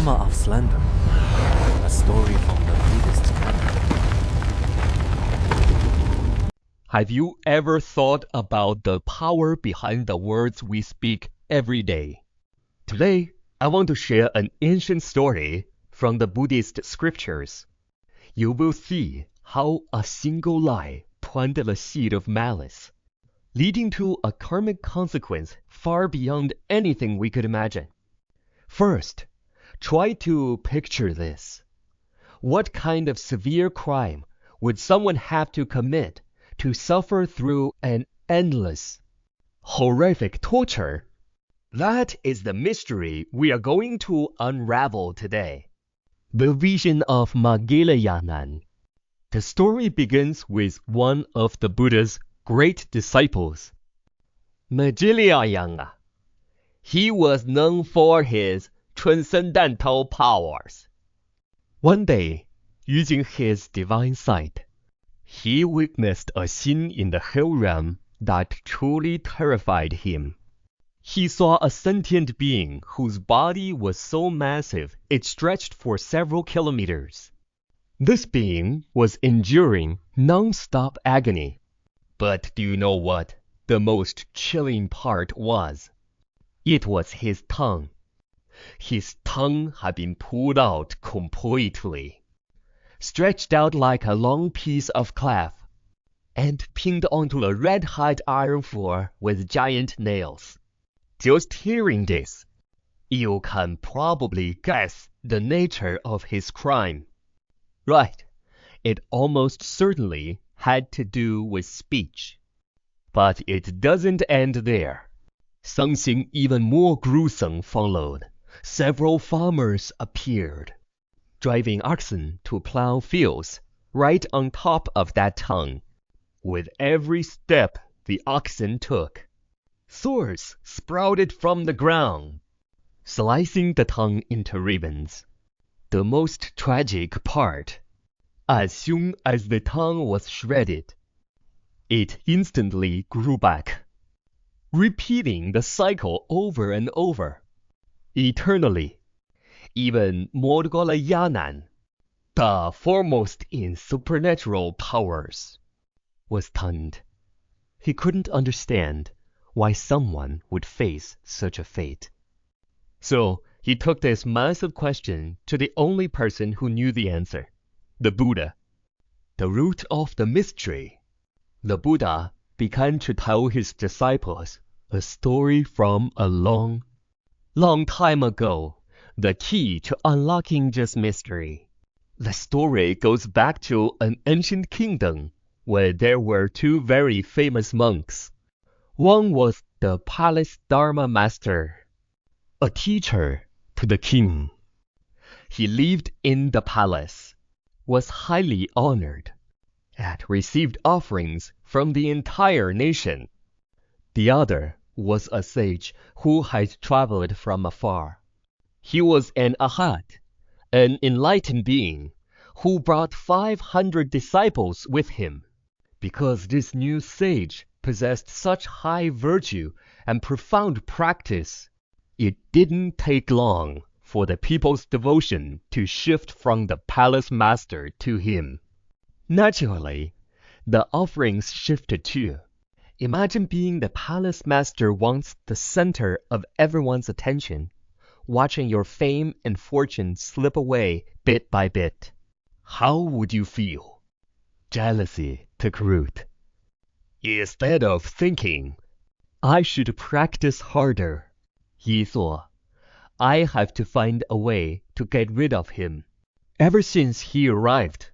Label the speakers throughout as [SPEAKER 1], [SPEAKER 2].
[SPEAKER 1] Drama of Slander, a story from the Buddhist Canon.
[SPEAKER 2] Have you ever thought about the power behind the words we speak every day? Today, I want to share an ancient story from the Buddhist scriptures. You will see how a single lie planted a seed of malice, leading to a karmic consequence far beyond anything we could imagine. First, try to picture this. What kind of severe crime would someone have to commit to suffer through an endless, horrific torture? That is the mystery we are going to unravel today. The vision of Magilyanan. The story begins with one of the Buddha's great disciples, Magilyanan. He was known for his transcendental powers. One day, using his divine sight, he witnessed a scene in the hell realm that truly terrified him. He saw a sentient being whose body was so massive it stretched for several kilometers. This being was enduring non-stop agony. But do you know what the most chilling part was? It was his tongue. His tongue had been pulled out completely, stretched out like a long piece of cloth, and pinned onto a red-hot iron floor with giant nails. Just hearing this, you can probably guess the nature of his crime. Right, it almost certainly had to do with speech. But it doesn't end there. Something even more gruesome followed. Several farmers appeared, driving oxen to plow fields right on top of that tongue. With every step the oxen took, swords sprouted from the ground, slicing the tongue into ribbons. The most tragic part, as soon as the tongue was shredded, it instantly grew back, repeating the cycle over and over, eternally. Even Magilyanan, the foremost in supernatural powers, was stunned. He couldn't understand why someone would face such a fate. So he took this massive question to the only person who knew the answer, the Buddha. The root of the mystery. The Buddha began to tell his disciples a story from a long time ago, the key to unlocking this mystery. The story goes back to an ancient kingdom where there were two very famous monks. One was the palace Dharma master, a teacher to the king. He lived in the palace, was highly honored, and received offerings from the entire nation. The other was a sage who had traveled from afar. He was an arhat, an enlightened being, who brought 500 disciples with him. Because this new sage possessed such high virtue and profound practice, it didn't take long for the people's devotion to shift from the palace master to him. Naturally, the offerings shifted too. Imagine being the palace master once the center of everyone's attention, watching your fame and fortune slip away bit by bit. How would you feel? Jealousy took root. Instead of thinking, I should practice harder, he thought, I have to find a way to get rid of him. Ever since he arrived,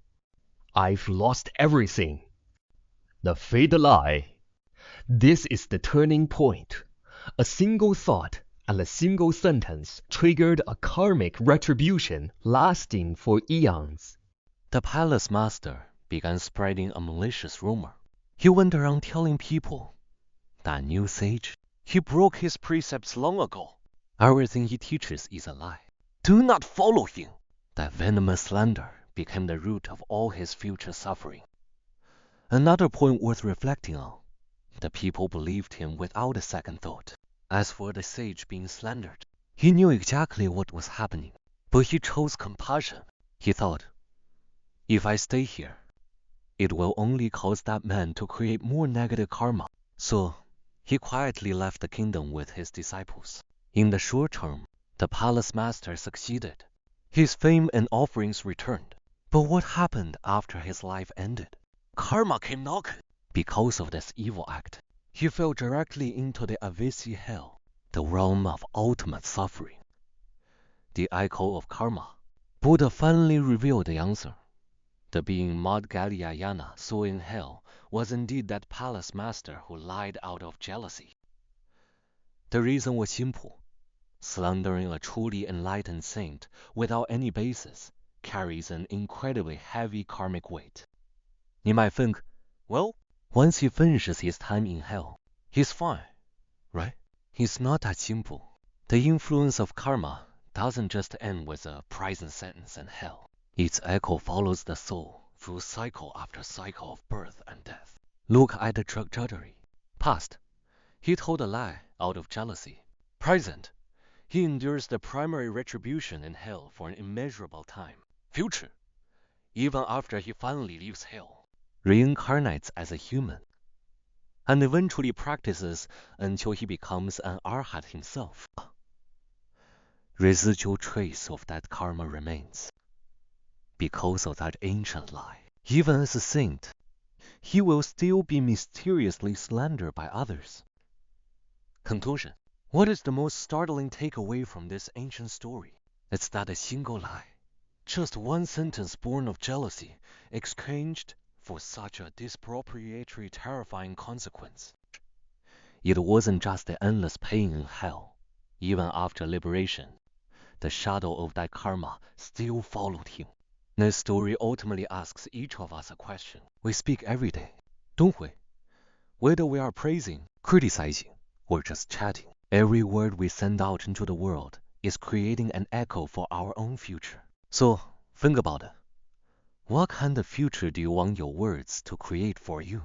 [SPEAKER 2] I've lost everything. The fatal lie. This is the turning point. A single thought and a single sentence triggered a karmic retribution lasting for eons.
[SPEAKER 3] The palace master began spreading a malicious rumor. He went around telling people, that new sage, he broke his precepts long ago. Everything he teaches is a lie. Do not follow him. That venomous slander became the root of all his future suffering. Another point worth reflecting on. The people believed him without a second thought. As for the sage being slandered, he knew exactly what was happening. But he chose compassion. He thought, if I stay here, it will only cause that man to create more negative karma. So he quietly left the kingdom with his disciples. In the short term, the palace master succeeded. His fame and offerings returned. But what happened after his life ended? Karma came knocking. Because of this evil act, he fell directly into the Avicii hell, the realm of ultimate suffering. The echo of karma. Buddha finally revealed the answer. The being Madhgalyayana saw in hell was indeed that palace master who lied out of jealousy. The reason was simple. Slandering a truly enlightened saint without any basis carries an incredibly heavy karmic weight. You might think, well, once he finishes his time in hell, he's fine, right? It's not that simple. The influence of karma doesn't just end with a prison sentence in hell. Its echo follows the soul through cycle after cycle of birth and death. Look at the trajectory. Past, he told a lie out of jealousy. Present, he endures the primary retribution in hell for an immeasurable time. Future, even after he finally leaves hell, reincarnates as a human, and eventually practices until he becomes an arhat himself. Residual trace of that karma remains. Because of that ancient lie, even as a saint, he will still be mysteriously slandered by others. Conclusion. What is the most startling takeaway from this ancient story? It's that a single lie, just one sentence born of jealousy, exchanged for such a disproportionately terrifying consequence. It wasn't just the endless pain in hell. Even after liberation, the shadow of that karma still followed him. This story ultimately asks each of us a question we speak every day, don't we? Whether we are praising, criticizing, or just chatting, every word we send out into the world is creating an echo for our own future. So, think about it. What kind of future do you want your words to create for you?